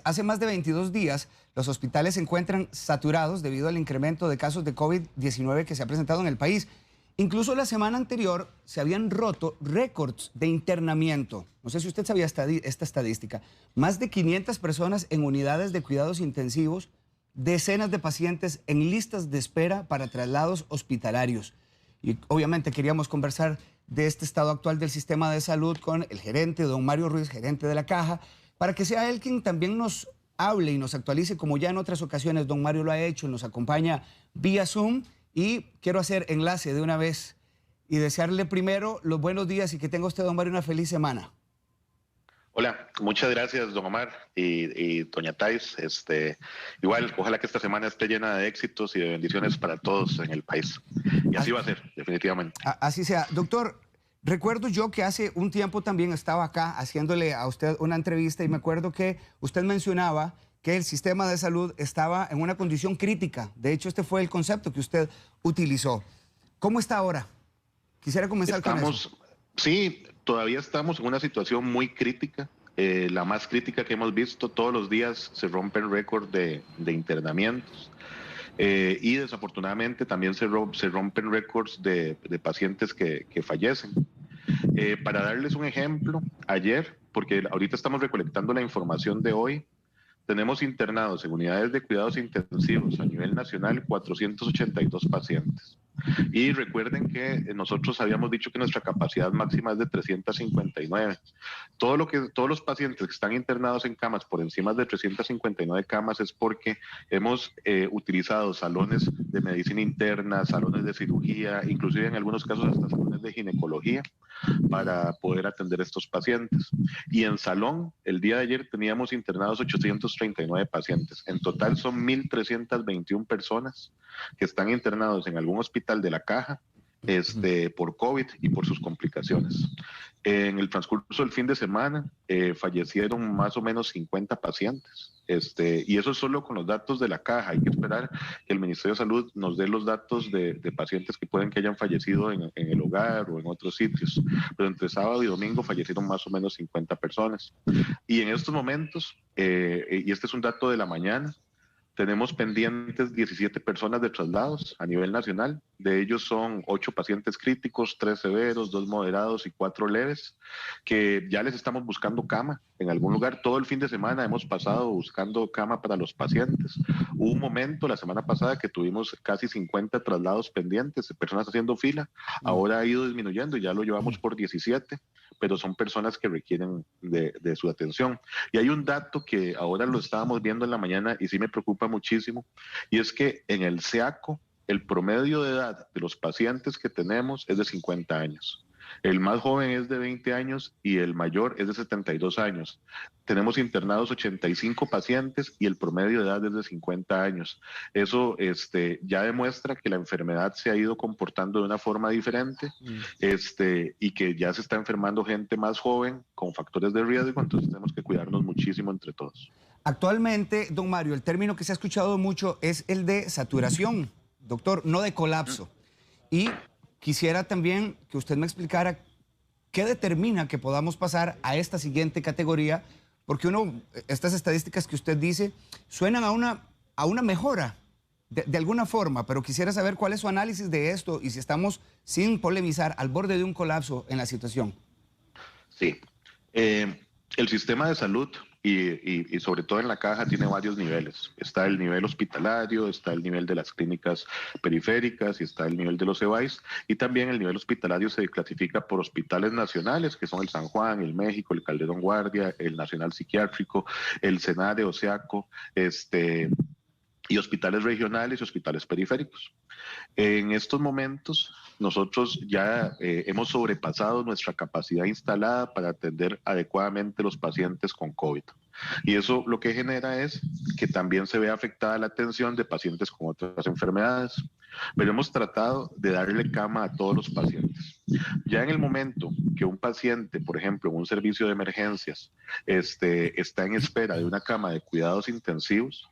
hace más de 22 días los hospitales se encuentran saturados debido al incremento de casos de COVID-19 que se ha presentado en el país. Incluso la semana anterior se habían roto récords de internamiento. No sé si usted sabía esta estadística. Más de 500 personas en unidades de cuidados intensivos, decenas de pacientes en listas de espera para traslados hospitalarios. Y obviamente queríamos conversar de este estado actual del sistema de salud con el gerente, don Mario Ruiz, gerente de la Caja, para que sea él quien también nos hable y nos actualice, como ya en otras ocasiones don Mario lo ha hecho, nos acompaña vía Zoom. Y quiero hacer enlace de una vez y desearle primero los buenos días y que tenga usted, don Mario, una feliz semana. Hola, muchas gracias, don Omar y doña Thais. Igual, ojalá que esta semana esté llena de éxitos y de bendiciones para todos en el país. Y así va a ser, definitivamente. Así sea. Doctor, recuerdo yo que hace un tiempo también estaba acá haciéndole a usted una entrevista y me acuerdo que usted mencionaba que el sistema de salud estaba en una condición crítica. De hecho, este fue el concepto que usted utilizó. ¿Cómo está ahora? Quisiera comenzar con eso. Sí, todavía estamos en una situación muy crítica, la más crítica que hemos visto. Todos los días se rompen récords de internamientos y desafortunadamente también se rompen récords de pacientes que fallecen. Para darles un ejemplo, ayer, porque ahorita estamos recolectando la información de hoy, tenemos internados en unidades de cuidados intensivos a nivel nacional 482 pacientes. Y recuerden que nosotros habíamos dicho que nuestra capacidad máxima es de 359. Todos los pacientes que están internados en camas por encima de 359 camas es porque hemos utilizado salones de medicina interna, salones de cirugía, inclusive en algunos casos hasta salones de ginecología para poder atender a estos pacientes. Y en salón, el día de ayer teníamos internados 839 pacientes. En total son 1.321 personas que están internados en algún hospital de la Caja por COVID y por sus complicaciones. En el transcurso del fin de semana fallecieron más o menos 50 pacientes. Y eso es solo con los datos de la Caja. Hay que esperar que el Ministerio de Salud nos dé los datos de pacientes que pueden que hayan fallecido en el hogar o en otros sitios. Pero entre sábado y domingo fallecieron más o menos 50 personas. Y en estos momentos, y este es un dato de la mañana, tenemos pendientes 17 personas de traslados a nivel nacional. De ellos son 8 pacientes críticos, 3 severos, 2 moderados y 4 leves, que ya les estamos buscando cama en algún lugar. Todo el fin de semana hemos pasado buscando cama para los pacientes. Hubo un momento la semana pasada que tuvimos casi 50 traslados pendientes, personas haciendo fila. Ahora ha ido disminuyendo y ya lo llevamos por 17, pero son personas que requieren de su atención. Y hay un dato que ahora lo estábamos viendo en la mañana y sí me preocupa muchísimo, y es que en el SEACO el promedio de edad de los pacientes que tenemos es de 50 años. El más joven es de 20 años y el mayor es de 72 años. Tenemos internados 85 pacientes y el promedio de edad es de 50 años. Eso ya demuestra que la enfermedad se ha ido comportando de una forma diferente y que ya se está enfermando gente más joven con factores de riesgo, entonces tenemos que cuidarnos muchísimo entre todos. Actualmente, don Mario, el término que se ha escuchado mucho es el de saturación, doctor, no de colapso. Y quisiera también que usted me explicara qué determina que podamos pasar a esta siguiente categoría, porque estas estadísticas que usted dice suenan a una mejora de alguna forma, pero quisiera saber cuál es su análisis de esto y si estamos, sin polemizar, al borde de un colapso en la situación. Sí, el sistema de salud y sobre todo en la Caja tiene varios niveles. Está el nivel hospitalario, está el nivel de las clínicas periféricas y está el nivel de los EVAIS, y también el nivel hospitalario se clasifica por hospitales nacionales, que son el San Juan, el México, el Calderón Guardia, el Nacional Psiquiátrico, el SENADE o SEACO, y hospitales regionales y hospitales periféricos. En estos momentos nosotros ya hemos sobrepasado nuestra capacidad instalada para atender adecuadamente los pacientes con COVID. Y eso lo que genera es que también se ve afectada la atención de pacientes con otras enfermedades. Pero hemos tratado de darle cama a todos los pacientes. Ya en el momento que un paciente, por ejemplo, en un servicio de emergencias, está en espera de una cama de cuidados intensivos,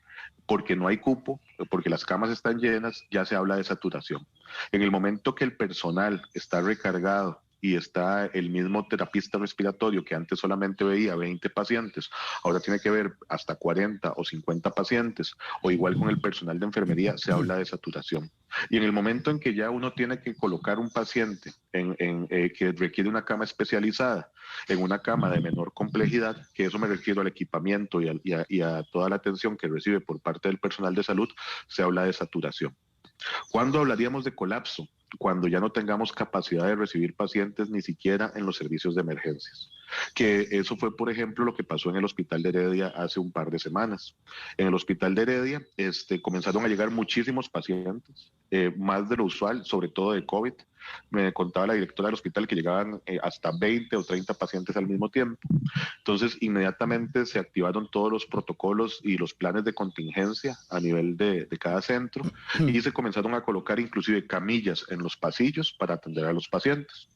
porque no hay cupo, porque las camas están llenas, ya se habla de saturación. En el momento que el personal está recargado y está el mismo terapista respiratorio que antes solamente veía 20 pacientes, ahora tiene que ver hasta 40 o 50 pacientes, o igual con el personal de enfermería, se habla de saturación. Y en el momento en que ya uno tiene que colocar un paciente que requiere una cama especializada, en una cama de menor complejidad, que eso me refiero al equipamiento y a toda la atención que recibe por parte del personal de salud, se habla de saturación. ¿Cuándo hablaríamos de colapso? Cuando ya no tengamos capacidad de recibir pacientes ni siquiera en los servicios de emergencias. Que eso fue, por ejemplo, lo que pasó en el hospital de Heredia hace un par de semanas. En el hospital de Heredia comenzaron a llegar muchísimos pacientes, más de lo usual, sobre todo de COVID. Me contaba la directora del hospital que llegaban hasta 20 o 30 pacientes al mismo tiempo. Entonces, inmediatamente se activaron todos los protocolos y los planes de contingencia a nivel de cada centro y se comenzaron a colocar inclusive camillas en los pasillos para atender a los pacientes.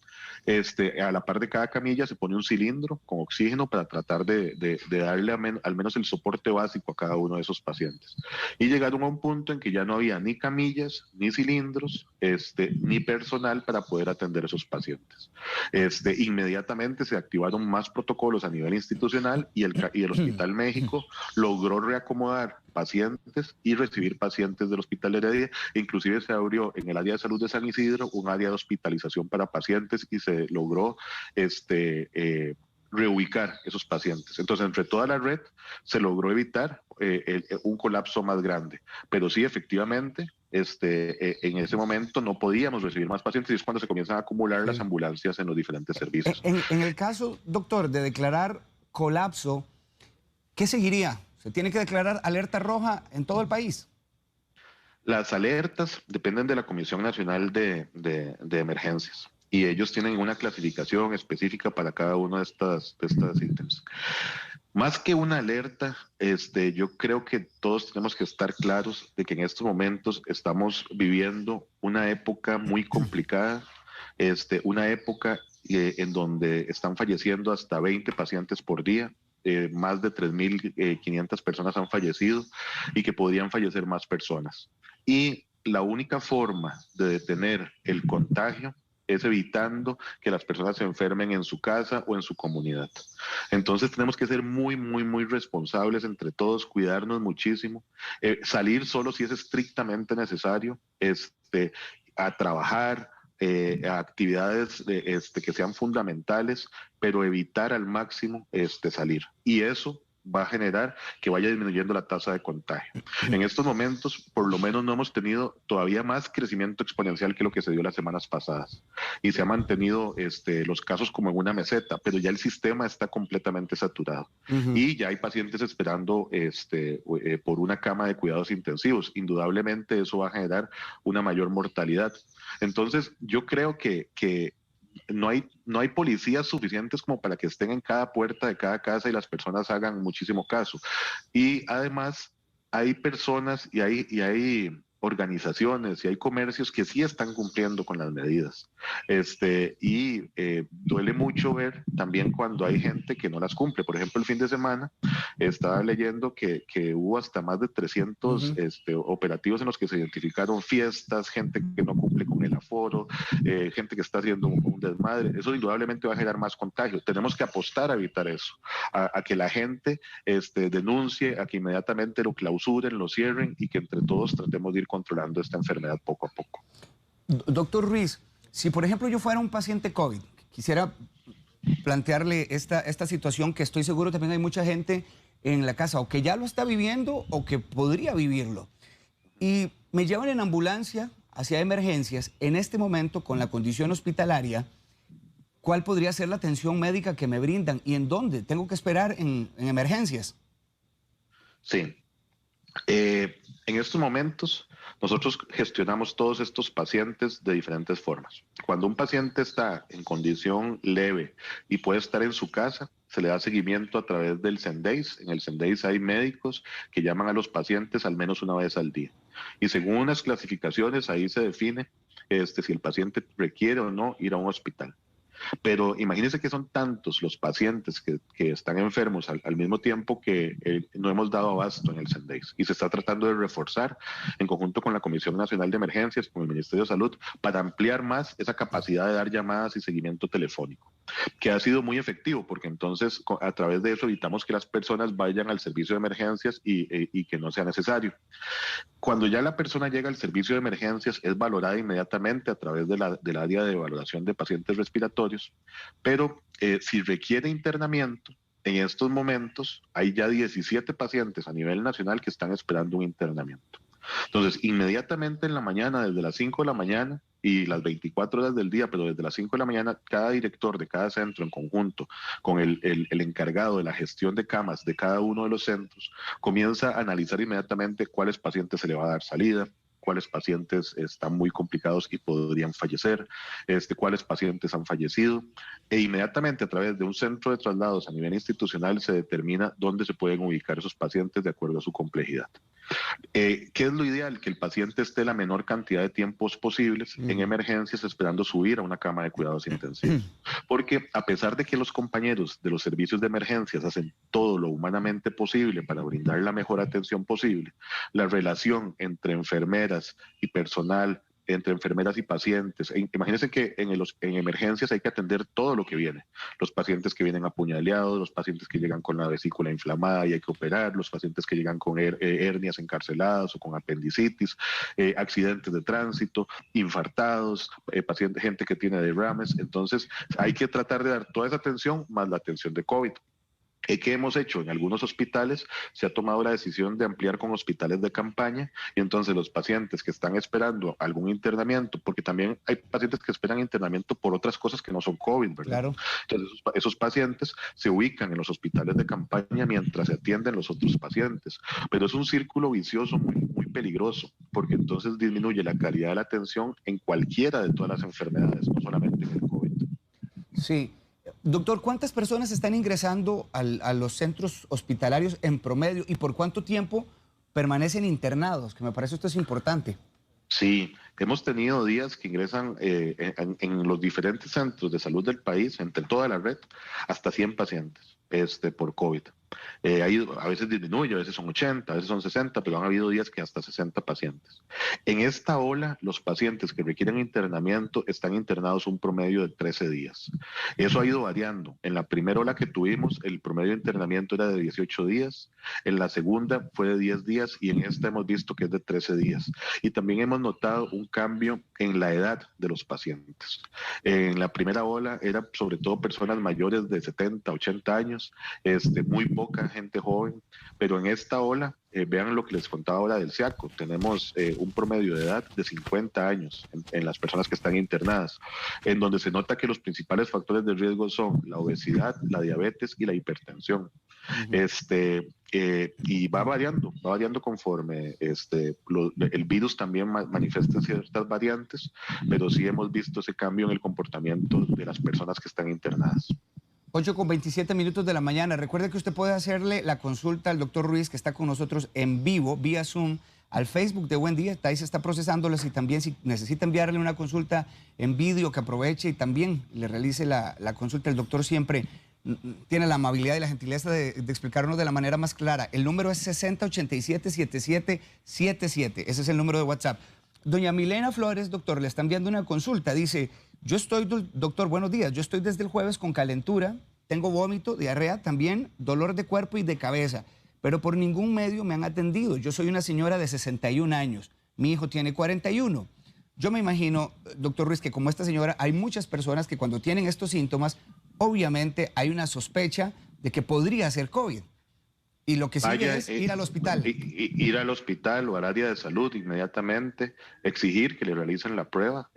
A la par de cada camilla se pone un cilindro con oxígeno para tratar de darle al menos el soporte básico a cada uno de esos pacientes. Y llegaron a un punto en que ya no había ni camillas, ni cilindros, ni personal para poder atender a esos pacientes. Inmediatamente se activaron más protocolos a nivel institucional y el Hospital México logró reacomodar pacientes y recibir pacientes del Hospital de Heredia. Inclusive se abrió en el área de salud de San Isidro un área de hospitalización para pacientes y se logró reubicar esos pacientes. Entonces, entre toda la red se logró evitar un colapso más grande. Pero sí, efectivamente, en ese momento no podíamos recibir más pacientes y es cuando se comienzan a acumular las ambulancias en los diferentes servicios. En el caso, doctor, de declarar colapso, ¿qué seguiría? ¿Se tiene que declarar alerta roja en todo el país? Las alertas dependen de la Comisión Nacional de Emergencias y ellos tienen una clasificación específica para cada uno de estas ítems. Más que una alerta, yo creo que todos tenemos que estar claros de que en estos momentos estamos viviendo una época muy complicada, una época en donde están falleciendo hasta 20 pacientes por día. Más de 3.500 personas han fallecido y que podrían fallecer más personas. Y la única forma de detener el contagio es evitando que las personas se enfermen en su casa o en su comunidad. Entonces tenemos que ser muy, muy, muy responsables entre todos, cuidarnos muchísimo, salir solo si es estrictamente necesario, a trabajar, a actividades que sean fundamentales, pero evitar al máximo salir. Y eso va a generar que vaya disminuyendo la tasa de contagio. En estos momentos, por lo menos no hemos tenido todavía más crecimiento exponencial que lo que se dio las semanas pasadas. Y se han mantenido los casos como en una meseta, pero ya el sistema está completamente saturado. Y ya hay pacientes esperando por una cama de cuidados intensivos. Indudablemente eso va a generar una mayor mortalidad. Entonces, yo creo que no hay policías suficientes como para que estén en cada puerta de cada casa y las personas hagan muchísimo caso. Y además hay personas y hay organizaciones y hay comercios que sí están cumpliendo con las medidas. Duele mucho ver también cuando hay gente que no las cumple. Por ejemplo, el fin de semana estaba leyendo que hubo hasta más de 300 operativos en los que se identificaron fiestas, gente que no cumple con el aforo, gente que está haciendo un desmadre. Eso indudablemente va a generar más contagio. Tenemos que apostar a evitar eso, a que la gente denuncie, a que inmediatamente lo clausuren, lo cierren y que entre todos tratemos de ir controlando esta enfermedad poco a poco. Doctor Ruiz, si por ejemplo yo fuera un paciente COVID, quisiera plantearle esta situación que estoy seguro también hay mucha gente en la casa o que ya lo está viviendo o que podría vivirlo. Y me llevan en ambulancia hacia emergencias en este momento con la condición hospitalaria. ¿Cuál podría ser la atención médica que me brindan y en dónde tengo que esperar en emergencias? Sí. En estos momentos nosotros gestionamos todos estos pacientes de diferentes formas. Cuando un paciente está en condición leve y puede estar en su casa, se le da seguimiento a través del Sendeis. En el Sendeis hay médicos que llaman a los pacientes al menos una vez al día. Y según unas clasificaciones, ahí se define si el paciente requiere o no ir a un hospital. Pero imagínense que son tantos los pacientes que están enfermos al mismo tiempo que no hemos dado abasto en el Sendex y se está tratando de reforzar en conjunto con la Comisión Nacional de Emergencias, con el Ministerio de Salud, para ampliar más esa capacidad de dar llamadas y seguimiento telefónico, que ha sido muy efectivo porque entonces a través de eso evitamos que las personas vayan al servicio de emergencias y que no sea necesario. Cuando ya la persona llega al servicio de emergencias es valorada inmediatamente a través del área de valoración de pacientes respiratorios, pero si requiere internamiento, en estos momentos hay ya 17 pacientes a nivel nacional que están esperando un internamiento. Entonces, inmediatamente en la mañana, desde las 5 de la mañana y las 24 horas del día, pero desde las 5 de la mañana, cada director de cada centro en conjunto con el encargado de la gestión de camas de cada uno de los centros, comienza a analizar inmediatamente cuáles pacientes se le va a dar salida, cuáles pacientes están muy complicados y podrían fallecer, cuáles pacientes han fallecido, e inmediatamente a través de un centro de traslados a nivel institucional se determina dónde se pueden ubicar esos pacientes de acuerdo a su complejidad. ¿Qué es lo ideal? Que el paciente esté la menor cantidad de tiempos posibles en emergencias esperando subir a una cama de cuidados intensivos. Porque a pesar de que los compañeros de los servicios de emergencias hacen todo lo humanamente posible para brindar la mejor atención posible, la relación entre enfermeras y personal, entre enfermeras y pacientes. Imagínense que en emergencias hay que atender todo lo que viene. Los pacientes que vienen apuñaleados, los pacientes que llegan con la vesícula inflamada y hay que operar, los pacientes que llegan con hernias encarceladas o con apendicitis, accidentes de tránsito, infartados, gente que tiene derrames. Entonces hay que tratar de dar toda esa atención más la atención de COVID. ¿Qué hemos hecho? En algunos hospitales se ha tomado la decisión de ampliar con hospitales de campaña y entonces los pacientes que están esperando algún internamiento, porque también hay pacientes que esperan internamiento por otras cosas que no son COVID, ¿verdad? Claro. Entonces esos pacientes se ubican en los hospitales de campaña mientras se atienden los otros pacientes, pero es un círculo vicioso muy peligroso, porque entonces disminuye la calidad de la atención en cualquiera de todas las enfermedades, no solamente en el COVID. Sí. Doctor, ¿cuántas personas están ingresando a los centros hospitalarios en promedio y por cuánto tiempo permanecen internados? Que me parece esto es importante. Sí, hemos tenido días que ingresan en los diferentes centros de salud del país, entre toda la red, hasta 100 pacientes por COVID. A veces disminuye, a veces son 80, a veces son 60, pero han habido días que hasta 60 pacientes. En esta ola, los pacientes que requieren internamiento están internados un promedio de 13 días. Eso ha ido variando. En la primera ola que tuvimos, el promedio de internamiento era de 18 días, en la segunda fue de 10 días y en esta hemos visto que es de 13 días. Y también hemos notado un cambio en la edad de los pacientes. En la primera ola era sobre todo personas mayores de 70, 80 años, muy poca gente joven, pero en esta ola, vean lo que les contaba ahora del SIACO, tenemos un promedio de edad de 50 años en las personas que están internadas, en donde se nota que los principales factores de riesgo son la obesidad, la diabetes y la hipertensión. Y va variando conforme el virus también manifiesta ciertas variantes, pero sí hemos visto ese cambio en el comportamiento de las personas que están internadas. 8:27 de la mañana. Recuerde que usted puede hacerle la consulta al doctor Ruiz, que está con nosotros en vivo, vía Zoom, al Facebook de Buen Día. Ahí se está procesándoles y también si necesita enviarle una consulta en vídeo, que aproveche y también le realice la consulta. El doctor siempre tiene la amabilidad y la gentileza de explicarnos de la manera más clara. El número es 6087-7777. Ese es el número de WhatsApp. Doña Milena Flores, doctor, le está enviando una consulta. Dice, yo estoy, doctor, buenos días. Yo estoy desde el jueves con calentura, tengo vómito, diarrea, también dolor de cuerpo y de cabeza, pero por ningún medio me han atendido. Yo soy una señora de 61 años. Mi hijo tiene 41. Yo me imagino, doctor Ruiz, que como esta señora, hay muchas personas que cuando tienen estos síntomas, obviamente hay una sospecha de que podría ser COVID. Y lo que sigue es ir al hospital. Ir al hospital o al área de salud inmediatamente, exigir que le realicen la prueba.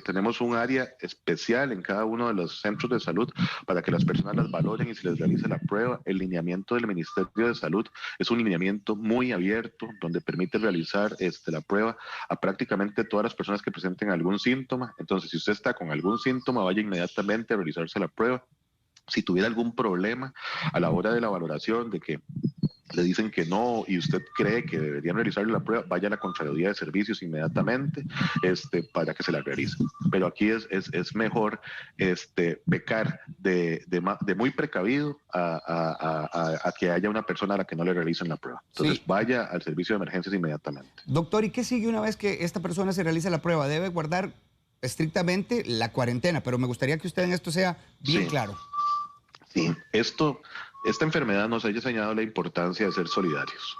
Tenemos un área especial en cada uno de los centros de salud para que las personas las valoren y se les realice la prueba. El lineamiento del Ministerio de Salud es un lineamiento muy abierto donde permite realizar la prueba a prácticamente todas las personas que presenten algún síntoma. Entonces, si usted está con algún síntoma, vaya inmediatamente a realizarse la prueba. Si tuviera algún problema a la hora de la valoración de que le dicen que no y usted cree que deberían realizarle la prueba, vaya a la Contraloría de Servicios inmediatamente para que se la realice. Pero aquí es mejor pecar de muy precavido a que haya una persona a la que no le realicen la prueba. Entonces Sí. vaya al servicio de emergencias inmediatamente. Doctor, ¿y qué sigue una vez que esta persona se realice la prueba? Debe guardar estrictamente la cuarentena, pero me gustaría que usted en esto sea bien Sí, claro. sí. Esta enfermedad nos ha enseñado la importancia de ser solidarios.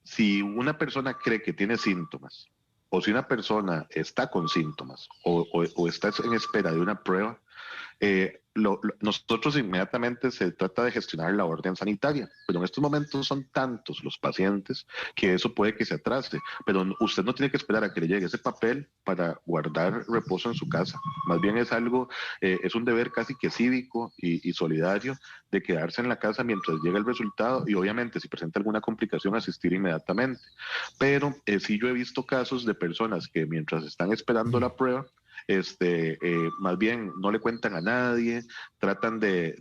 Si una persona cree que tiene síntomas, o si una persona está con síntomas, o está en espera de una prueba, nosotros inmediatamente se trata de gestionar la orden sanitaria, pero en estos momentos son tantos los pacientes que eso puede que se atrase, pero usted no tiene que esperar a que le llegue ese papel para guardar reposo en su casa, más bien es algo, es un deber casi que cívico y solidario de quedarse en la casa mientras llega el resultado y obviamente si presenta alguna complicación asistir inmediatamente, pero sí yo he visto casos de personas que mientras están esperando la prueba, más bien no le cuentan a nadie, tratan de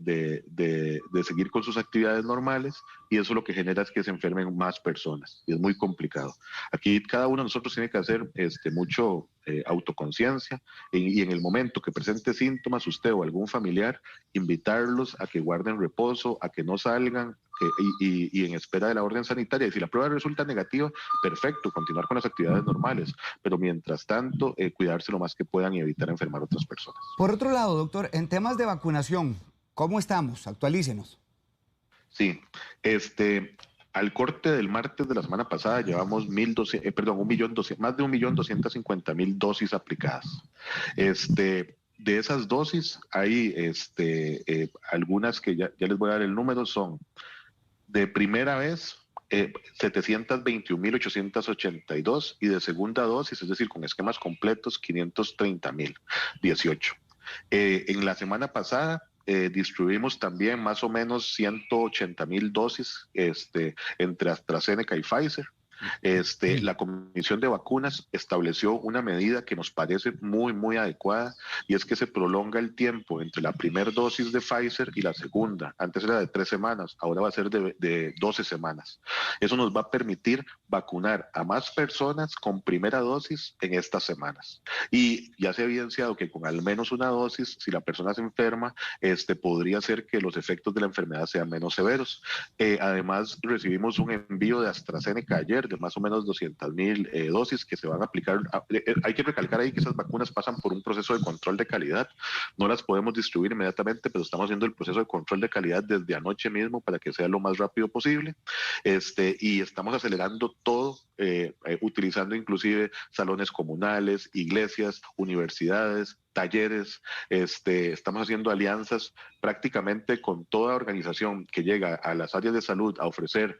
seguir con sus actividades normales y eso lo que genera es que se enfermen más personas y es muy complicado. Aquí cada uno de nosotros tiene que hacer mucho autoconciencia y en el momento que presente síntomas usted o algún familiar, invitarlos a que guarden reposo, a que no salgan, y en espera de la orden sanitaria. Y si la prueba resulta negativa, perfecto, continuar con las actividades normales, pero mientras tanto, cuidarse lo más que puedan y evitar enfermar a otras personas. Por otro lado, doctor, en temas de vacunación, ¿cómo estamos? Actualícenos. Sí, al corte del martes de la semana pasada llevamos 1.200.000, más de 1.250.000 dosis aplicadas. De esas dosis hay algunas que ya les voy a dar el número, son de primera vez 721.882 y de segunda dosis, es decir, con esquemas completos, 530.018. En la semana pasada distribuimos también más o menos 180.000 dosis entre AstraZeneca y Pfizer. Sí. La Comisión de Vacunas estableció una medida que nos parece muy, muy adecuada y es que se prolonga el tiempo entre la primera dosis de Pfizer y la segunda. Antes era de 3 semanas, ahora va a ser de 12 semanas. Eso nos va a permitir vacunar a más personas con primera dosis en estas semanas. Y ya se ha evidenciado que con al menos una dosis, si la persona se enferma, podría ser que los efectos de la enfermedad sean menos severos. Además, recibimos un envío de AstraZeneca ayer de más o menos 200.000 dosis que se van a aplicar. Hay que recalcar ahí que esas vacunas pasan por un proceso de control de calidad. No las podemos distribuir inmediatamente, pero estamos haciendo el proceso de control de calidad desde anoche mismo para que sea lo más rápido posible. Y estamos acelerando todo, utilizando inclusive salones comunales, iglesias, universidades, talleres, estamos haciendo alianzas prácticamente con toda organización que llega a las áreas de salud a ofrecer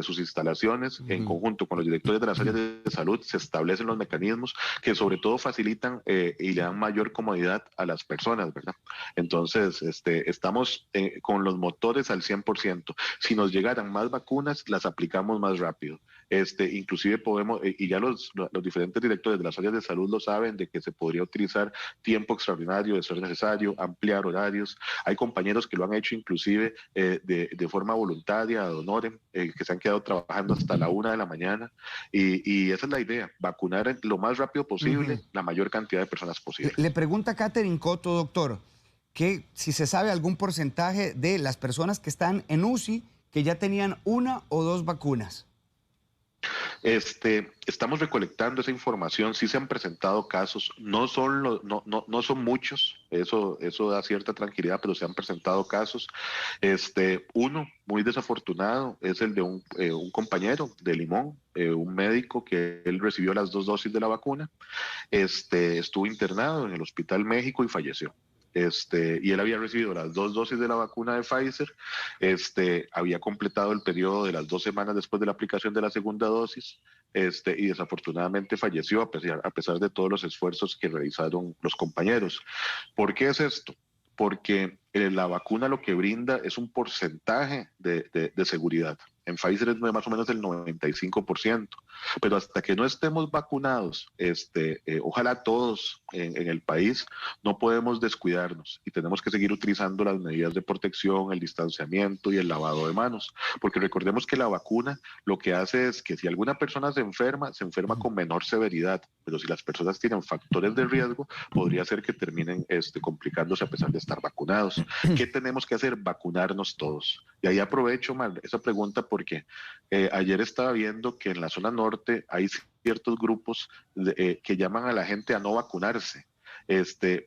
sus instalaciones. En conjunto con los directores de las áreas de salud se establecen los mecanismos que sobre todo facilitan y le dan mayor comodidad a las personas, ¿verdad? Entonces, estamos con los motores al 100%. Si nos llegaran más vacunas, las aplicamos más rápido. Inclusive podemos, y ya los diferentes directores de las áreas de salud lo saben, de que se podría utilizar tiempo extraordinario de ser necesario, ampliar horarios. Hay compañeros que lo han hecho inclusive de forma voluntaria, ad honorem, que se han quedado trabajando hasta la 1 de la mañana y esa es la idea, vacunar lo más rápido posible la mayor cantidad de personas posible. Le pregunta Catherine Coto, doctor, que si se sabe algún porcentaje de las personas que están en UCI que ya tenían una o dos vacunas. Estamos recolectando esa información, sí se han presentado casos, no son muchos, eso da cierta tranquilidad, pero se han presentado casos. Uno muy desafortunado es el de un compañero de Limón, un médico que él recibió las 2 dosis de la vacuna, estuvo internado en el Hospital México y falleció. Y él había recibido las 2 dosis de la vacuna de Pfizer, había completado el periodo de las 2 semanas después de la aplicación de la segunda dosis, y desafortunadamente falleció a pesar de todos los esfuerzos que realizaron los compañeros. ¿Por qué es esto? Porque la vacuna lo que brinda es un porcentaje de seguridad. en Pfizer es más o menos el 95%, pero hasta que no estemos vacunados, ojalá todos en el país, no podemos descuidarnos y tenemos que seguir utilizando las medidas de protección, el distanciamiento y el lavado de manos, porque recordemos que la vacuna lo que hace es que si alguna persona se enferma con menor severidad, pero si las personas tienen factores de riesgo, podría ser que terminen complicándose a pesar de estar vacunados. ¿Qué tenemos que hacer? Vacunarnos todos. Y ahí aprovecho, Mar, esa pregunta porque ayer estaba viendo que en la zona norte hay ciertos grupos que llaman a la gente a no vacunarse.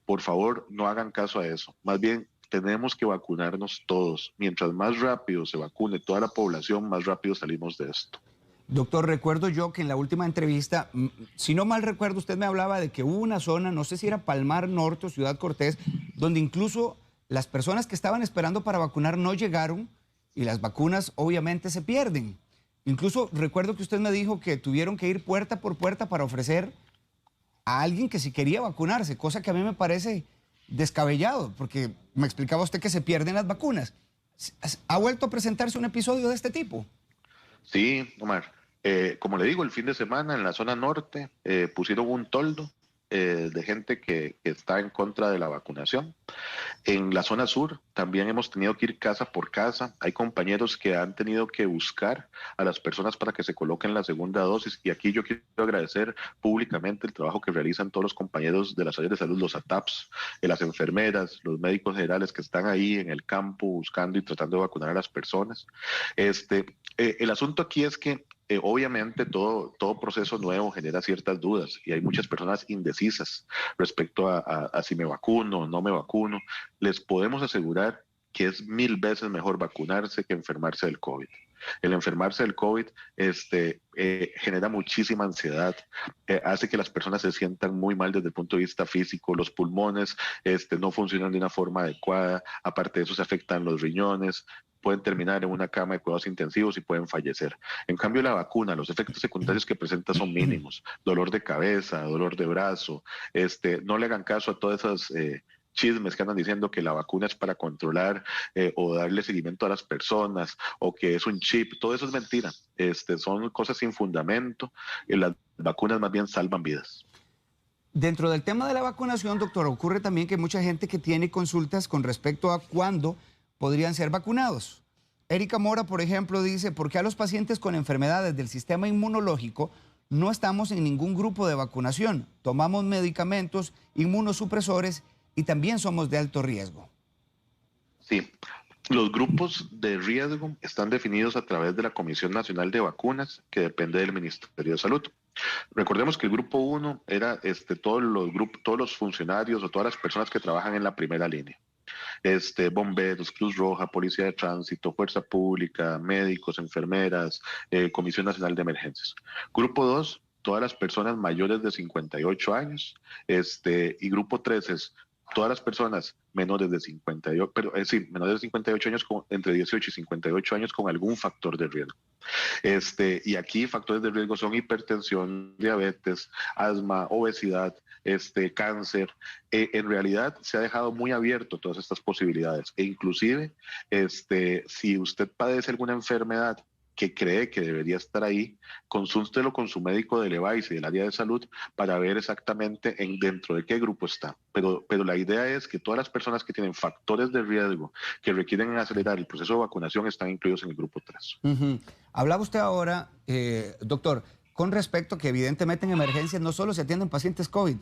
Por favor, no hagan caso a eso. Más bien, tenemos que vacunarnos todos. Mientras más rápido se vacune toda la población, más rápido salimos de esto. Doctor, recuerdo yo que en la última entrevista, si no mal recuerdo, usted me hablaba de que hubo una zona, no sé si era Palmar Norte o Ciudad Cortés, donde incluso las personas que estaban esperando para vacunar no llegaron y las vacunas obviamente se pierden. Incluso recuerdo que usted me dijo que tuvieron que ir puerta por puerta para ofrecer a alguien que si quería vacunarse, cosa que a mí me parece descabellado, porque me explicaba usted que se pierden las vacunas. ¿Ha vuelto a presentarse un episodio de este tipo? Sí, Omar. Como le digo, el fin de semana en la zona norte pusieron un toldo de gente que está en contra de la vacunación. En la zona sur también hemos tenido que ir casa por casa. Hay compañeros que han tenido que buscar a las personas para que se coloquen la segunda dosis. Y aquí yo quiero agradecer públicamente el trabajo que realizan todos los compañeros de las áreas de salud, los ATAPs, las enfermeras, los médicos generales que están ahí en el campo buscando y tratando de vacunar a las personas. El asunto aquí es que obviamente todo proceso nuevo genera ciertas dudas y hay muchas personas indecisas respecto a si me vacuno o no me vacuno. Les podemos asegurar que es 1000 veces mejor vacunarse que enfermarse del COVID. El enfermarse del COVID genera muchísima ansiedad, hace que las personas se sientan muy mal desde el punto de vista físico, los pulmones no funcionan de una forma adecuada, aparte de eso se afectan los riñones, pueden terminar en una cama de cuidados intensivos y pueden fallecer. En cambio, la vacuna, los efectos secundarios que presenta son mínimos, dolor de cabeza, dolor de brazo, no le hagan caso a todas esas chismes que andan diciendo que la vacuna es para controlar o darle seguimiento a las personas o que es un chip, todo eso es mentira. Son cosas sin fundamento y las vacunas más bien salvan vidas. Dentro del tema de la vacunación, doctor, ocurre también que mucha gente que tiene consultas con respecto a cuándo podrían ser vacunados. Erika Mora, por ejemplo, dice, ¿por qué a los pacientes con enfermedades del sistema inmunológico no estamos en ningún grupo de vacunación? Tomamos medicamentos, inmunosupresores y también somos de alto riesgo. Sí, los grupos de riesgo están definidos a través de la Comisión Nacional de Vacunas, que depende del Ministerio de Salud. Recordemos que el grupo 1 era todos los funcionarios o todas las personas que trabajan en la primera línea. Bomberos, Cruz Roja, Policía de Tránsito, Fuerza Pública, médicos, enfermeras, Comisión Nacional de Emergencias. Grupo 2, todas las personas mayores de 58 años, y grupo 3 es todas las personas menores de 58, menores de 58 años, entre 18 y 58 años con algún factor de riesgo. Y aquí factores de riesgo son hipertensión, diabetes, asma, obesidad, cáncer. En realidad se ha dejado muy abierto todas estas posibilidades e inclusive si usted padece alguna enfermedad que cree que debería estar ahí, consúltelo con su médico del EVAIS y del área de salud para ver exactamente dentro de qué grupo está. Pero la idea es que todas las personas que tienen factores de riesgo que requieren acelerar el proceso de vacunación están incluidos en el grupo 3. Hablaba usted ahora, doctor, con respecto a que evidentemente en emergencias no solo se atienden pacientes COVID,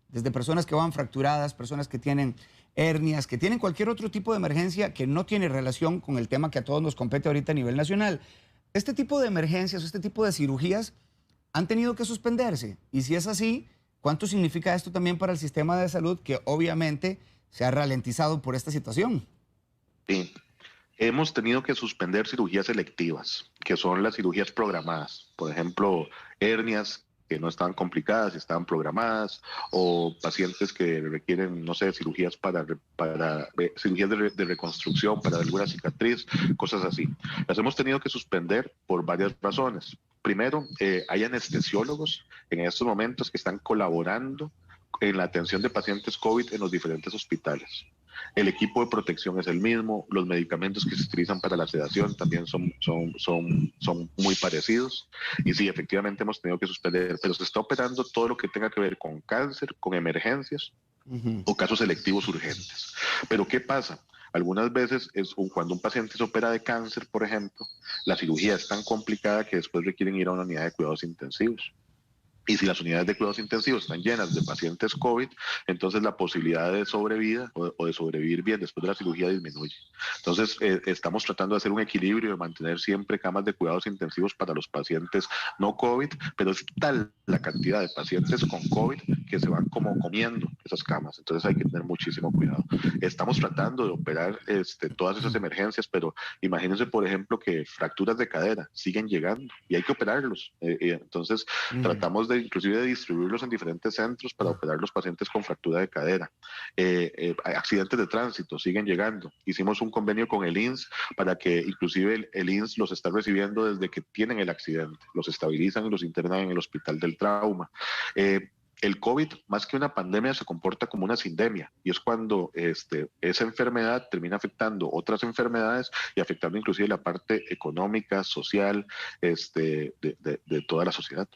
desde personas que van fracturadas, personas que tienen hernias, que tienen cualquier otro tipo de emergencia que no tiene relación con el tema que a todos nos compete ahorita a nivel nacional. Este tipo de emergencias, este tipo de cirugías han tenido que suspenderse. Y si es así, ¿cuánto significa esto también para el sistema de salud que obviamente se ha ralentizado por esta situación? Sí. Hemos tenido que suspender cirugías electivas, que son las cirugías programadas. Por ejemplo, hernias que no estaban complicadas, estaban programadas, o pacientes que requieren, no sé, cirugías cirugías de reconstrucción para alguna cicatriz, cosas así. Las hemos tenido que suspender por varias razones. Primero, hay anestesiólogos en estos momentos que están colaborando en la atención de pacientes COVID en los diferentes hospitales. el equipo de protección es el mismo, los medicamentos que se utilizan para la sedación también son muy parecidos. Y sí, efectivamente hemos tenido que suspender, pero se está operando todo lo que tenga que ver con cáncer, con emergencias o casos selectivos urgentes. Pero ¿qué pasa? Algunas veces cuando un paciente se opera de cáncer, por ejemplo, la cirugía es tan complicada que después requieren ir a una unidad de cuidados intensivos. Y si las unidades de cuidados intensivos están llenas de pacientes COVID, entonces la posibilidad de sobrevida o de sobrevivir bien después de la cirugía disminuye. Entonces, estamos tratando de hacer un equilibrio, de mantener siempre camas de cuidados intensivos para los pacientes no COVID, pero es tal la cantidad de pacientes con COVID que se van como comiendo esas camas. Entonces hay que tener muchísimo cuidado. Estamos tratando de operar todas esas emergencias, pero imagínense, por ejemplo, que fracturas de cadera siguen llegando y hay que operarlos. Entonces, tratamos de inclusive de distribuirlos en diferentes centros para operar los pacientes con fractura de cadera. Accidentes de tránsito siguen llegando. Hicimos un convenio con el INS para que inclusive el INS los está recibiendo desde que tienen el accidente. Los estabilizan y los internan en el hospital del trauma. El COVID, más que una pandemia, se comporta como una sindemia y es cuando esa enfermedad termina afectando otras enfermedades y afectando inclusive la parte económica, social, de toda la sociedad.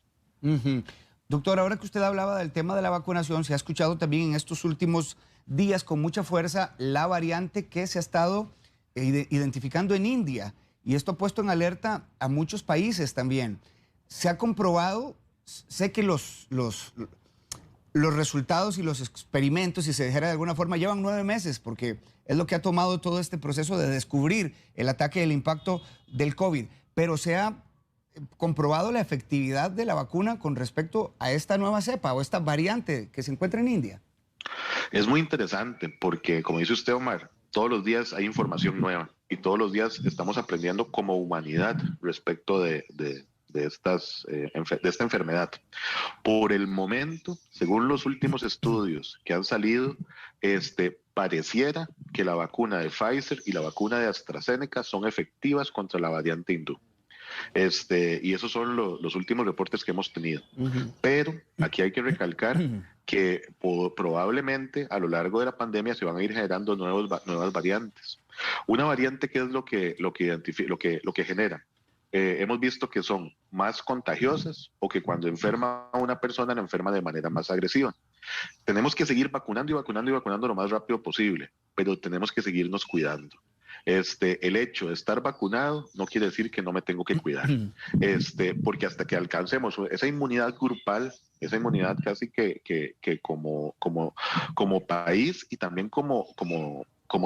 Doctor, ahora que usted hablaba del tema de la vacunación, se ha escuchado también en estos últimos días con mucha fuerza la variante que se ha estado identificando en India, y esto ha puesto en alerta a muchos países también. Se ha comprobado, sé que los resultados y los experimentos, si se dijera de alguna forma, llevan 9 meses, porque es lo que ha tomado todo este proceso de descubrir el ataque y el impacto del COVID, pero se ha comprobado la efectividad de la vacuna con respecto a esta nueva cepa o esta variante que se encuentra en India. Es muy interesante porque, como dice usted, Omar, todos los días hay información nueva y todos los días estamos aprendiendo como humanidad respecto de esta enfermedad. Por el momento, según los últimos estudios que han salido, pareciera que la vacuna de Pfizer y la vacuna de AstraZeneca son efectivas contra la variante hindú. Y esos son los últimos reportes que hemos tenido. Pero aquí hay que recalcar que probablemente a lo largo de la pandemia se van a ir generando nuevas variantes. Una variante que es lo que genera. Hemos visto que son más contagiosas o que cuando enferma a una persona la enferma de manera más agresiva. Tenemos que seguir vacunando y vacunando y vacunando lo más rápido posible, pero tenemos que seguirnos cuidando. El hecho de estar vacunado no quiere decir que no me tengo que cuidar, porque hasta que alcancemos esa inmunidad grupal, esa inmunidad casi que como país y también como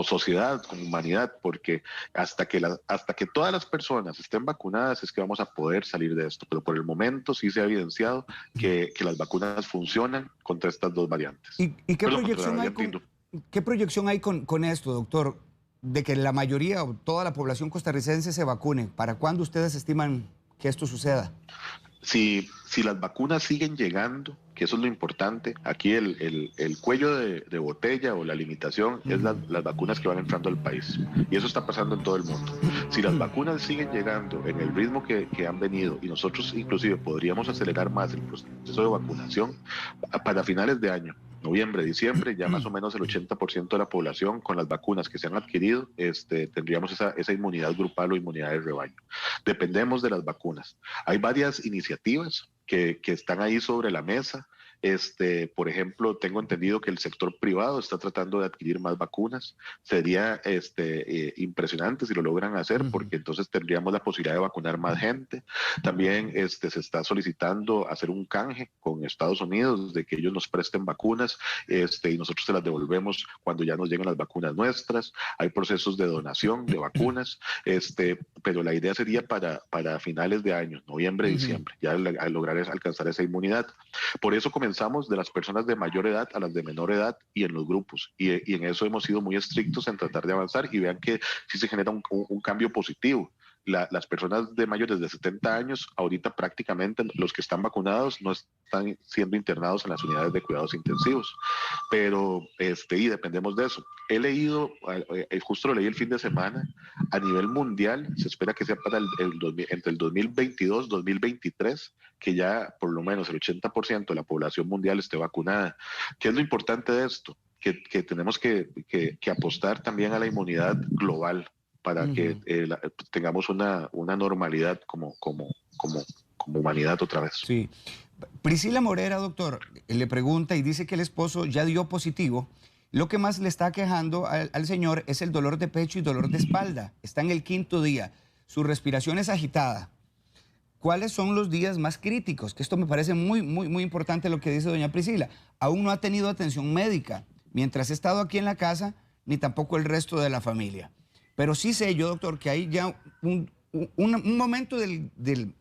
sociedad, como humanidad, porque hasta que todas las personas estén vacunadas es que vamos a poder salir de esto, pero por el momento sí se ha evidenciado que las vacunas funcionan contra estas dos variantes. ¿Y qué proyección hay con esto, doctor? De que la mayoría o toda la población costarricense se vacune. ¿Para cuándo ustedes estiman que esto suceda? Si las vacunas siguen llegando, que eso es lo importante, aquí el cuello de botella o la limitación es las vacunas que van entrando al país. Y eso está pasando en todo el mundo. Si las vacunas siguen llegando en el ritmo que han venido y nosotros inclusive podríamos acelerar más el proceso de vacunación para finales de año, noviembre, diciembre, ya más o menos el 80% de la población con las vacunas que se han adquirido, tendríamos esa inmunidad grupal o inmunidad de rebaño. Dependemos de las vacunas. Hay varias iniciativas que están ahí sobre la mesa. Por ejemplo, tengo entendido que el sector privado está tratando de adquirir más vacunas. Sería impresionante si lo logran hacer, porque entonces tendríamos la posibilidad de vacunar más gente. También se está solicitando hacer un canje con Estados Unidos de que ellos nos presten vacunas y nosotros se las devolvemos cuando ya nos lleguen las vacunas nuestras. Hay procesos de donación de vacunas, pero la idea sería para finales de año, noviembre, diciembre, ya al lograr alcanzar esa inmunidad. Por eso comenzamos de las personas de mayor edad a las de menor edad y en los grupos. Y en eso hemos sido muy estrictos en tratar de avanzar y vean que sí se genera un cambio positivo. Las personas de mayores de 70 años, ahorita prácticamente los que están vacunados no están siendo internados en las unidades de cuidados intensivos, pero y dependemos de eso. He leído, justo lo leí el fin de semana, a nivel mundial se espera que sea para entre el 2022 y 2023 que ya por lo menos el 80% de la población mundial esté vacunada. ¿Qué es lo importante de esto? que tenemos que apostar también a la inmunidad global para que tengamos una normalidad como humanidad otra vez. Sí. Priscila Morera, doctor, le pregunta y dice que el esposo ya dio positivo. Lo que más le está quejando al señor es el dolor de pecho y dolor de espalda. Está en el 5.º día. Su respiración es agitada. ¿Cuáles son los días más críticos? Que esto me parece muy importante lo que dice doña Priscila. Aún no ha tenido atención médica mientras he estado aquí en la casa, ni tampoco el resto de la familia. Pero sí sé yo, doctor, que hay ya un momento de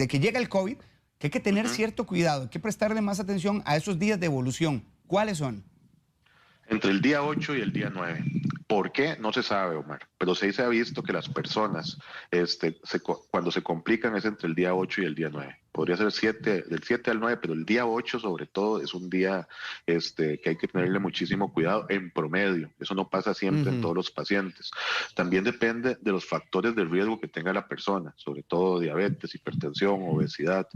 que llega el COVID, que hay que tener cierto cuidado, hay que prestarle más atención a esos días de evolución. ¿Cuáles son? Entre el día 8 y el día 9. ¿Por qué? No se sabe, Omar, pero sí se ha visto que las personas cuando se complican es entre el día 8 y el día 9. Podría ser del 7 al 9, pero el día 8 sobre todo es un día que hay que tenerle muchísimo cuidado en promedio. Eso no pasa siempre en todos los pacientes. También depende de los factores de riesgo que tenga la persona, sobre todo diabetes, hipertensión, obesidad,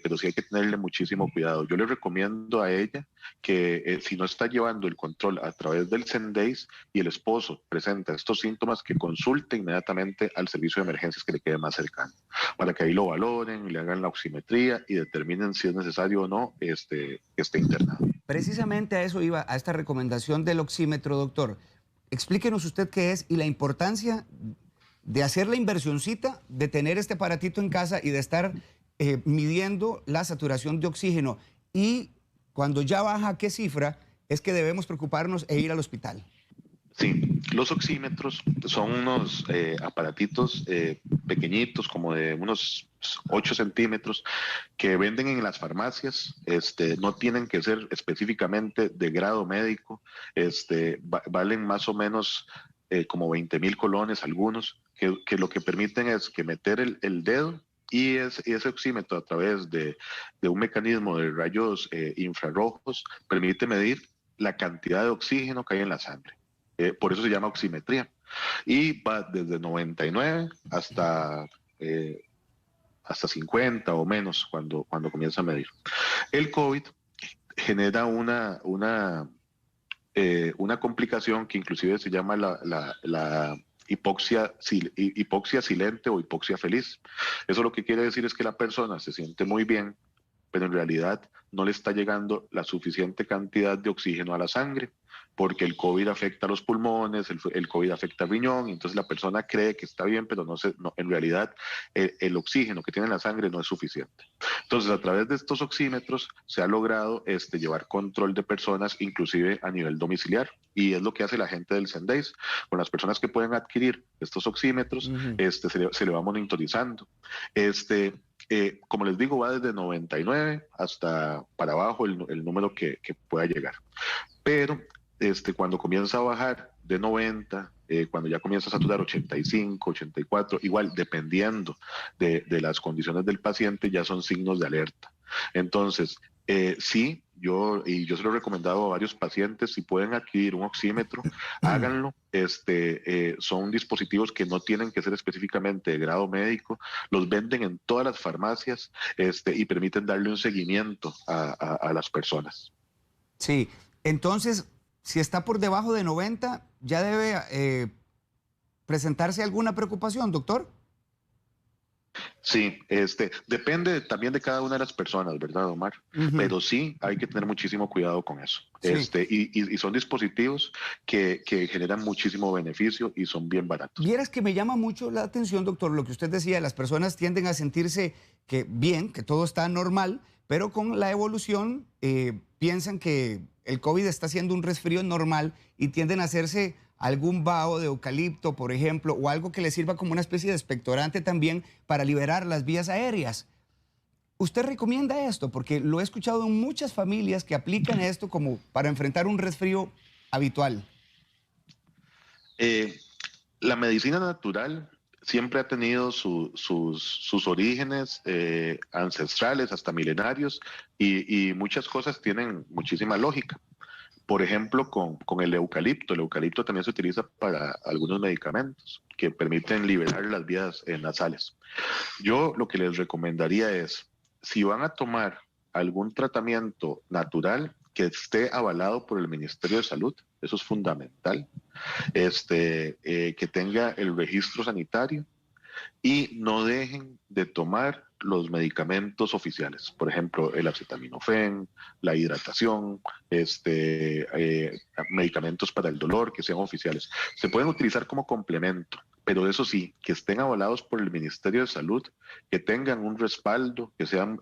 pero sí hay que tenerle muchísimo cuidado. Yo le recomiendo a ella que si no está llevando el control a través del Sendace y el esposo presenta estos síntomas, que consulte inmediatamente al servicio de emergencias que le quede más cercano, para que ahí lo valoren, le hagan la oximetría y determinen si es necesario o no que esté internado. Precisamente a eso iba, a esta recomendación del oxímetro, doctor. Explíquenos usted qué es y la importancia de hacer la inversioncita, de tener este aparatito en casa y de estar midiendo la saturación de oxígeno. Y cuando ya baja, ¿qué cifra es que debemos preocuparnos e ir al hospital? Sí, los oxímetros son unos aparatitos pequeñitos, como de unos 8 centímetros, que venden en las farmacias. No tienen que ser específicamente de grado médico. Valen más o menos como 20,000 colones algunos, que lo que permiten es que meter el dedo y ese oxímetro a través de un mecanismo de rayos infrarrojos permite medir la cantidad de oxígeno que hay en la sangre. Por eso se llama oximetría. Y va desde 99 hasta 50 o menos cuando comienza a medir. El COVID genera una complicación que inclusive se llama la hipoxia silente o hipoxia feliz. Eso lo que quiere decir es que la persona se siente muy bien, pero en realidad no le está llegando la suficiente cantidad de oxígeno a la sangre, porque el COVID afecta a los pulmones, el COVID afecta al riñón, y entonces la persona cree que está bien, pero en realidad el oxígeno que tiene en la sangre no es suficiente. Entonces, a través de estos oxímetros se ha logrado llevar control de personas, inclusive a nivel domiciliar, y es lo que hace la gente del Sendace. Con las personas que pueden adquirir estos oxímetros, se le va monitorizando. Como les digo, va desde 99 hasta para abajo el número que pueda llegar. Pero cuando comienza a bajar de 90, cuando ya comienza a saturar 85, 84, igual dependiendo de las condiciones del paciente, ya son signos de alerta. Entonces, sí, yo se lo he recomendado a varios pacientes, si pueden adquirir un oxímetro, háganlo. Son dispositivos que no tienen que ser específicamente de grado médico, los venden en todas las farmacias y permiten darle un seguimiento a las personas. Sí, entonces, si está por debajo de 90, ¿ya debe presentarse alguna preocupación, doctor? Sí, depende también de cada una de las personas, ¿verdad, Omar? Pero sí, hay que tener muchísimo cuidado con eso. Sí. Y son dispositivos que generan muchísimo beneficio y son bien baratos. Vieras que me llama mucho la atención, doctor, lo que usted decía, las personas tienden a sentirse que bien, que todo está normal, pero con la evolución piensan que el COVID está siendo un resfrío normal y tienden a hacerse algún vaho de eucalipto, por ejemplo, o algo que les sirva como una especie de expectorante también para liberar las vías aéreas. ¿Usted recomienda esto? Porque lo he escuchado en muchas familias que aplican esto como para enfrentar un resfrío habitual. La medicina natural siempre ha tenido sus orígenes ancestrales, hasta milenarios, y muchas cosas tienen muchísima lógica. Por ejemplo, con el eucalipto. El eucalipto también se utiliza para algunos medicamentos que permiten liberar las vías nasales. Yo lo que les recomendaría es, si van a tomar algún tratamiento natural, que esté avalado por el Ministerio de Salud, eso es fundamental, que tenga el registro sanitario y no dejen de tomar los medicamentos oficiales, por ejemplo, el acetaminofén, la hidratación, medicamentos para el dolor que sean oficiales. Se pueden utilizar como complemento, pero eso sí, que estén avalados por el Ministerio de Salud, que tengan un respaldo, que sean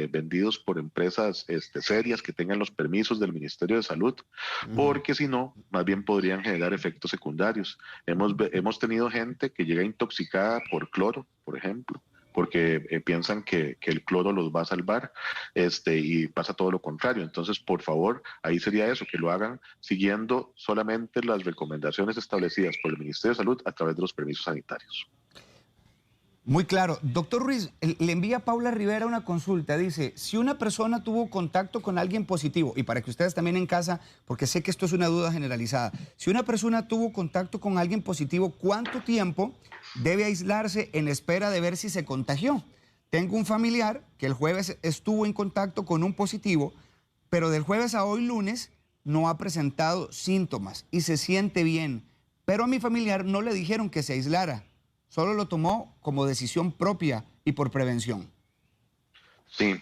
vendidos por empresas serias, que tengan los permisos del Ministerio de Salud, porque si no, más bien podrían generar efectos secundarios. Hemos tenido gente que llega intoxicada por cloro, por ejemplo, porque piensan que el cloro los va a salvar, y pasa todo lo contrario. Entonces, por favor, ahí sería eso, que lo hagan siguiendo solamente las recomendaciones establecidas por el Ministerio de Salud a través de los permisos sanitarios. Muy claro. Doctor Ruiz, le envía Paula Rivera una consulta. Dice, si una persona tuvo contacto con alguien positivo, y para que ustedes también en casa, porque sé que esto es una duda generalizada, si una persona tuvo contacto con alguien positivo, ¿cuánto tiempo debe aislarse en espera de ver si se contagió? Tengo un familiar que el jueves estuvo en contacto con un positivo, pero del jueves a hoy lunes no ha presentado síntomas y se siente bien. Pero a mi familiar no le dijeron que se aislara. Solo lo tomó como decisión propia y por prevención. Sí,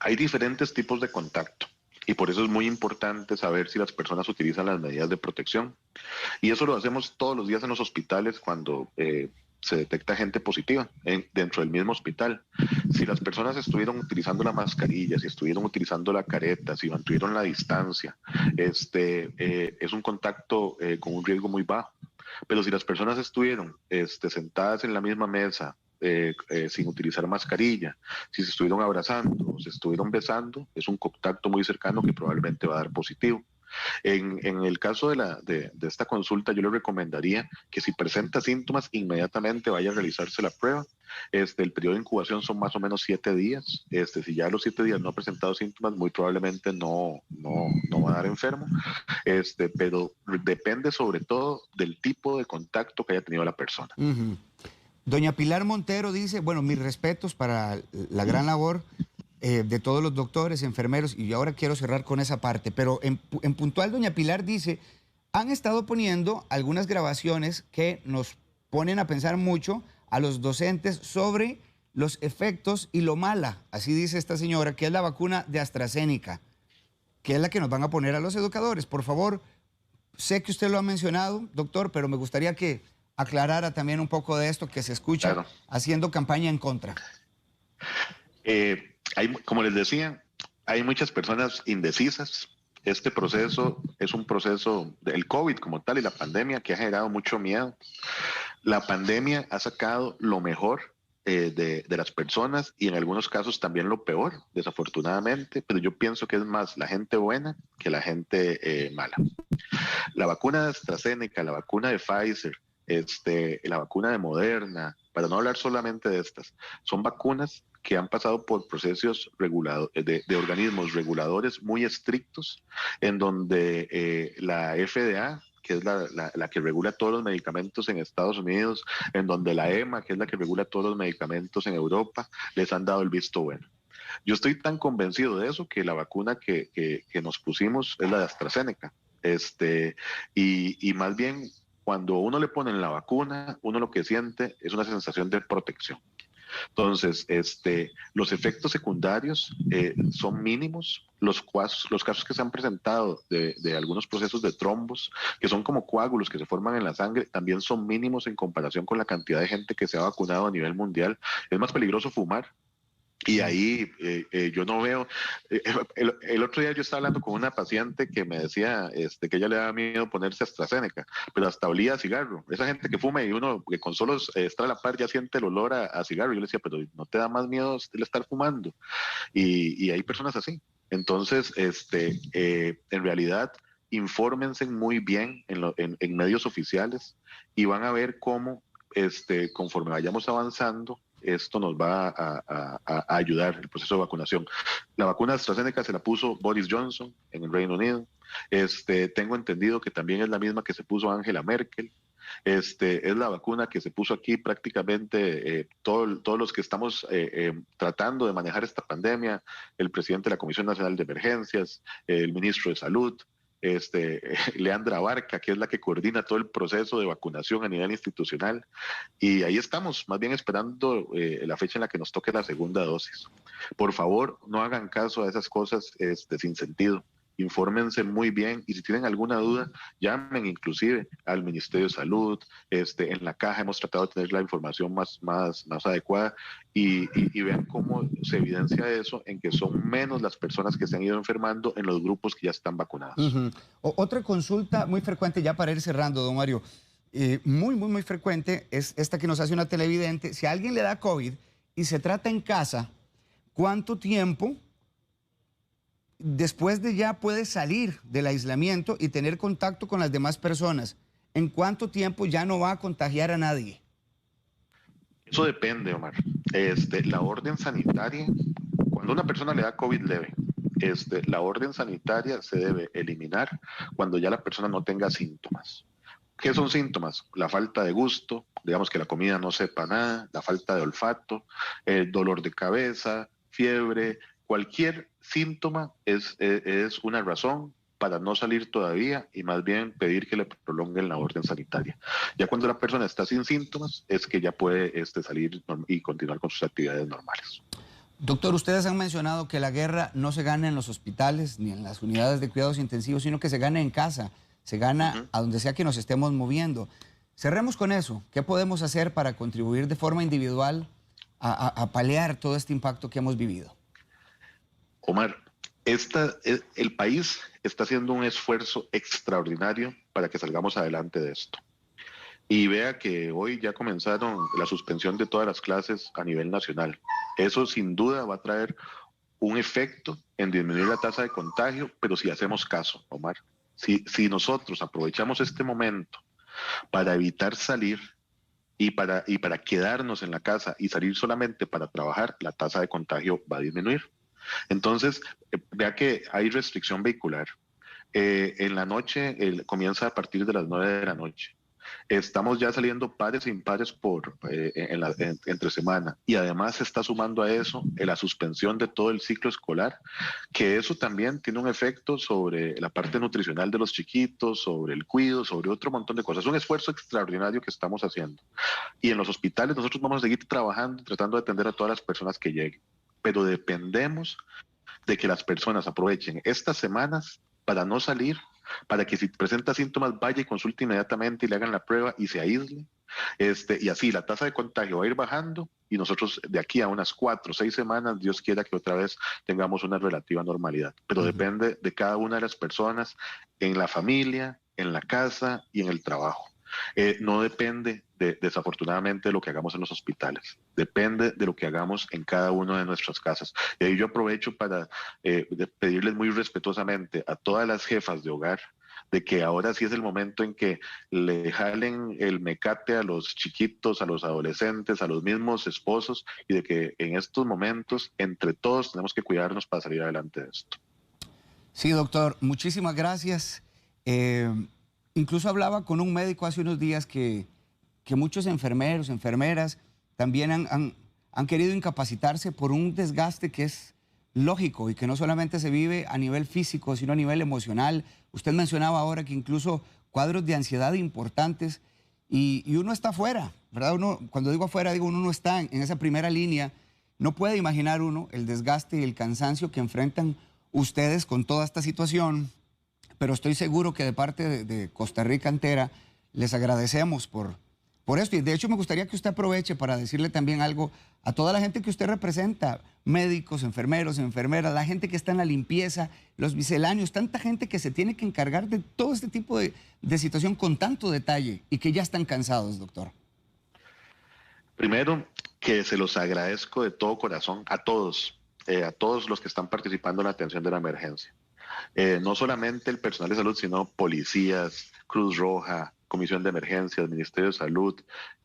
hay diferentes tipos de contacto y por eso es muy importante saber si las personas utilizan las medidas de protección. Y eso lo hacemos todos los días en los hospitales cuando se detecta gente positiva dentro del mismo hospital. Si las personas estuvieron utilizando la mascarilla, si estuvieron utilizando la careta, si mantuvieron la distancia, es un contacto con un riesgo muy bajo. Pero si las personas estuvieron sentadas en la misma mesa, sin utilizar mascarilla, si se estuvieron abrazando, se estuvieron besando, es un contacto muy cercano que probablemente va a dar positivo. En el caso de esta consulta, yo le recomendaría que si presenta síntomas, inmediatamente vaya a realizarse la prueba. El periodo de incubación son más o menos 7 días. Si ya a los 7 días no ha presentado síntomas, muy probablemente no va a dar enfermo. Pero depende sobre todo del tipo de contacto que haya tenido la persona. Doña Pilar Montero dice, bueno, mis respetos para la gran labor de todos los doctores, enfermeros, y yo ahora quiero cerrar con esa parte, pero en puntual doña Pilar dice, han estado poniendo algunas grabaciones que nos ponen a pensar mucho a los docentes sobre los efectos y lo mala, así dice esta señora, que es la vacuna de AstraZeneca, que es la que nos van a poner a los educadores. Por favor, sé que usted lo ha mencionado, doctor, pero me gustaría que aclarara también un poco de esto que se escucha, claro, haciendo campaña en contra. Como les decía, hay muchas personas indecisas. Este proceso es un proceso del COVID como tal y la pandemia que ha generado mucho miedo. La pandemia ha sacado lo mejor de las personas y en algunos casos también lo peor, desafortunadamente, pero yo pienso que es más la gente buena que la gente mala. La vacuna de AstraZeneca, la vacuna de Pfizer, la vacuna de Moderna, para no hablar solamente de estas, son vacunas que han pasado por procesos de organismos reguladores muy estrictos, en donde la FDA, que es la que regula todos los medicamentos en Estados Unidos, en donde la EMA, que es la que regula todos los medicamentos en Europa, les han dado el visto bueno. Yo estoy tan convencido de eso que la vacuna que nos pusimos es la de AstraZeneca. Y más bien, cuando uno le ponen la vacuna, uno lo que siente es una sensación de protección. Entonces, los efectos secundarios son mínimos. Los casos que se han presentado de algunos procesos de trombos, que son como coágulos que se forman en la sangre, también son mínimos en comparación con la cantidad de gente que se ha vacunado a nivel mundial. Es más peligroso fumar. Y ahí yo no veo, el otro día yo estaba hablando con una paciente que me decía que ella le daba miedo ponerse AstraZeneca, pero hasta olía a cigarro. Esa gente que fuma y uno que con solo estar a la par ya siente el olor a cigarro. Yo le decía, pero ¿no te da más miedo el estar fumando? Y hay personas así. Entonces, en realidad, infórmense muy bien en medios oficiales y van a ver cómo, conforme vayamos avanzando, esto nos va a ayudar el proceso de vacunación. La vacuna de AstraZeneca se la puso Boris Johnson en el Reino Unido. Tengo entendido que también es la misma que se puso Angela Merkel. es la vacuna que se puso aquí prácticamente todos los que estamos tratando de manejar esta pandemia, el presidente de la Comisión Nacional de Emergencias, el ministro de Salud, Leandra Barca, que es la que coordina todo el proceso de vacunación a nivel institucional. Y ahí estamos, más bien esperando la fecha en la que nos toque la segunda dosis. Por favor, no hagan caso a esas cosas sin sentido. Infórmense muy bien y si tienen alguna duda, llamen inclusive al Ministerio de Salud. En la caja hemos tratado de tener la información más adecuada y vean cómo se evidencia eso en que son menos las personas que se han ido enfermando en los grupos que ya están vacunados. Otra consulta muy frecuente, ya para ir cerrando, don Mario, muy frecuente, es esta que nos hace una televidente. Si a alguien le da COVID y se trata en casa, ¿cuánto tiempo después de ya puede salir del aislamiento y tener contacto con las demás personas? ¿En cuánto tiempo ya no va a contagiar a nadie? Eso depende, Omar. La orden sanitaria, cuando una persona le da COVID leve, la orden sanitaria se debe eliminar cuando ya la persona no tenga síntomas. ¿Qué son síntomas? La falta de gusto, digamos que la comida no sepa nada, la falta de olfato, el dolor de cabeza, fiebre, cualquier síntoma es una razón para no salir todavía y más bien pedir que le prolonguen la orden sanitaria. Ya cuando la persona está sin síntomas es que ya puede salir y continuar con sus actividades normales. Doctor, ustedes han mencionado que la guerra no se gana en los hospitales ni en las unidades de cuidados intensivos, sino que se gana en casa, se gana a donde sea que nos estemos moviendo. Cerremos con eso. ¿Qué podemos hacer para contribuir de forma individual a paliar todo este impacto que hemos vivido? Omar, el país está haciendo un esfuerzo extraordinario para que salgamos adelante de esto. Y vea que hoy ya comenzaron la suspensión de todas las clases a nivel nacional. Eso sin duda va a traer un efecto en disminuir la tasa de contagio, pero si hacemos caso, Omar, si nosotros aprovechamos este momento para evitar salir y para quedarnos en la casa y salir solamente para trabajar, la tasa de contagio va a disminuir. Entonces, vea que hay restricción vehicular. En la noche comienza a partir de las 9 de la noche. Estamos ya saliendo pares e impares entre semana y además se está sumando a eso la suspensión de todo el ciclo escolar, que eso también tiene un efecto sobre la parte nutricional de los chiquitos, sobre el cuidado, sobre otro montón de cosas. Es un esfuerzo extraordinario que estamos haciendo. Y en los hospitales nosotros vamos a seguir trabajando, tratando de atender a todas las personas que lleguen, pero dependemos de que las personas aprovechen estas semanas para no salir, para que si presenta síntomas vaya y consulte inmediatamente y le hagan la prueba y se aísle. Y así la tasa de contagio va a ir bajando y nosotros de aquí a unas 4 o 6 semanas, Dios quiera que otra vez tengamos una relativa normalidad. Pero depende de cada una de las personas en la familia, en la casa y en el trabajo. No depende desafortunadamente de lo que hagamos en los hospitales, depende de lo que hagamos en cada una de nuestras casas. Y ahí yo aprovecho para pedirles muy respetuosamente a todas las jefas de hogar de que ahora sí es el momento en que le jalen el mecate a los chiquitos, a los adolescentes, a los mismos esposos y de que en estos momentos entre todos tenemos que cuidarnos para salir adelante de esto. Sí, doctor, muchísimas gracias. Incluso hablaba con un médico hace unos días que muchos enfermeros, enfermeras, también han querido incapacitarse por un desgaste que es lógico y que no solamente se vive a nivel físico, sino a nivel emocional. Usted mencionaba ahora que incluso cuadros de ansiedad importantes y uno está afuera, ¿verdad? Cuando digo afuera, digo uno no está en esa primera línea. No puede imaginar uno el desgaste y el cansancio que enfrentan ustedes con toda esta situación, pero estoy seguro que de parte de Costa Rica entera les agradecemos por esto. Y de hecho me gustaría que usted aproveche para decirle también algo a toda la gente que usted representa, médicos, enfermeros, enfermeras, la gente que está en la limpieza, los misceláneos, tanta gente que se tiene que encargar de todo este tipo de situación con tanto detalle y que ya están cansados, doctor. Primero, que se los agradezco de todo corazón a todos los que están participando en la atención de la emergencia. No solamente el personal de salud, sino policías, Cruz Roja, Comisión de Emergencias, Ministerio de Salud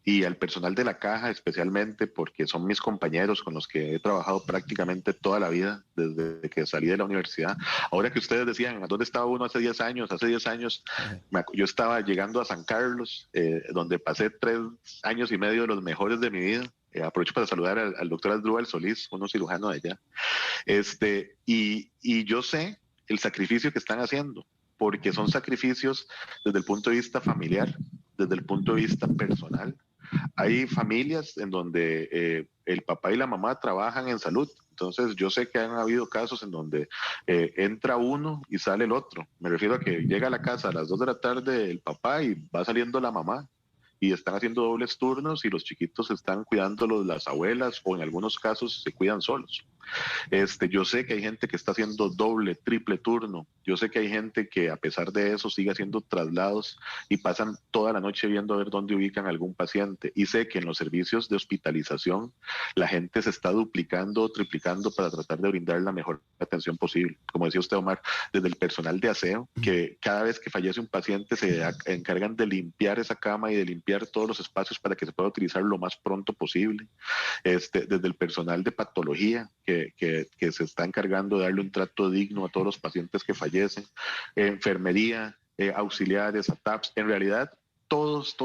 y al personal de la Caja especialmente, porque son mis compañeros con los que he trabajado prácticamente toda la vida desde que salí de la universidad. Ahora que ustedes decían, ¿a dónde estaba uno hace 10 años? Hace 10 años yo estaba llegando a San Carlos, donde pasé 3 años y medio de los mejores de mi vida. Aprovecho para saludar al doctor Asdrúbal Solís, uno cirujano de allá. Y yo sé el sacrificio que están haciendo, porque son sacrificios desde el punto de vista familiar, desde el punto de vista personal. Hay familias en donde el papá y la mamá trabajan en salud. Entonces yo sé que han habido casos en donde entra uno y sale el otro. Me refiero a que llega a la casa a las 2 de la tarde el papá y va saliendo la mamá, y están haciendo dobles turnos y los chiquitos están cuidándolos las abuelas, o en algunos casos se cuidan solos. Yo sé que hay gente que está haciendo doble, triple turno. Yo sé que hay gente que a pesar de eso sigue haciendo traslados y pasan toda la noche viendo a ver dónde ubican algún paciente. Y sé que en los servicios de hospitalización la gente se está duplicando o triplicando para tratar de brindar la mejor atención posible. Como decía usted, Omar, desde el personal de aseo, que cada vez que fallece un paciente se encargan de limpiar esa cama y de limpiar todos los espacios para que se pueda utilizar lo más pronto posible. Desde el personal de patología, que se está encargando de darle un trato digno a todos los pacientes que fallecen, enfermería, auxiliares, ATAPS. En realidad, todos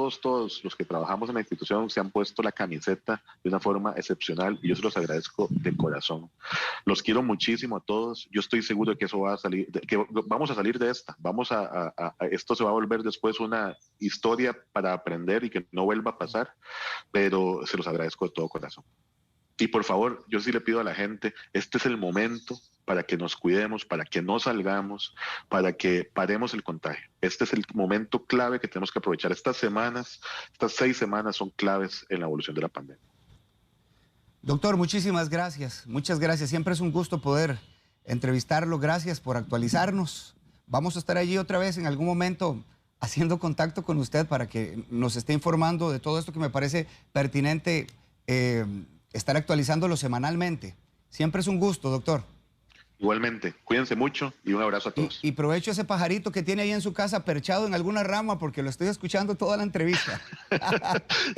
los que trabajamos en la institución se han puesto la camiseta de una forma excepcional y yo se los agradezco de corazón. Los quiero muchísimo a todos. Yo estoy seguro de que eso va a salir, que vamos a salir de esta. Esto se va a volver después una historia para aprender y que no vuelva a pasar, pero se los agradezco de todo corazón. Y por favor, yo sí le pido a la gente, este es el momento para que nos cuidemos, para que no salgamos, para que paremos el contagio. Este es el momento clave que tenemos que aprovechar. Estas 6 semanas son claves en la evolución de la pandemia. Doctor, muchísimas gracias. Muchas gracias. Siempre es un gusto poder entrevistarlo. Gracias por actualizarnos. Vamos a estar allí otra vez en algún momento haciendo contacto con usted para que nos esté informando de todo esto que me parece pertinente estar actualizándolo semanalmente. Siempre es un gusto, doctor. Igualmente, cuídense mucho y un abrazo a todos. Y provecho ese pajarito que tiene ahí en su casa perchado en alguna rama porque lo estoy escuchando toda la entrevista.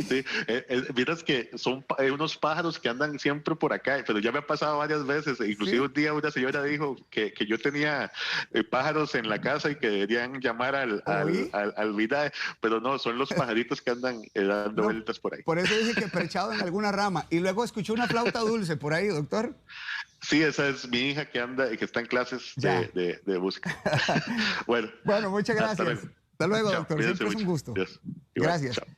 Sí, miras que son unos pájaros que andan siempre por acá, pero ya me ha pasado varias veces. Inclusive sí. Un día una señora dijo que yo tenía pájaros en la casa y que deberían llamar al VIDAE, pero no, son los pajaritos que andan dando vueltas por ahí. Por eso dije que perchado en alguna rama. Y luego escuché una flauta dulce por ahí, doctor. Sí, esa es mi hija que está en clases de música. Bueno, muchas gracias. Hasta luego, doctor. Siempre es un gusto. Dios. Gracias. Chao.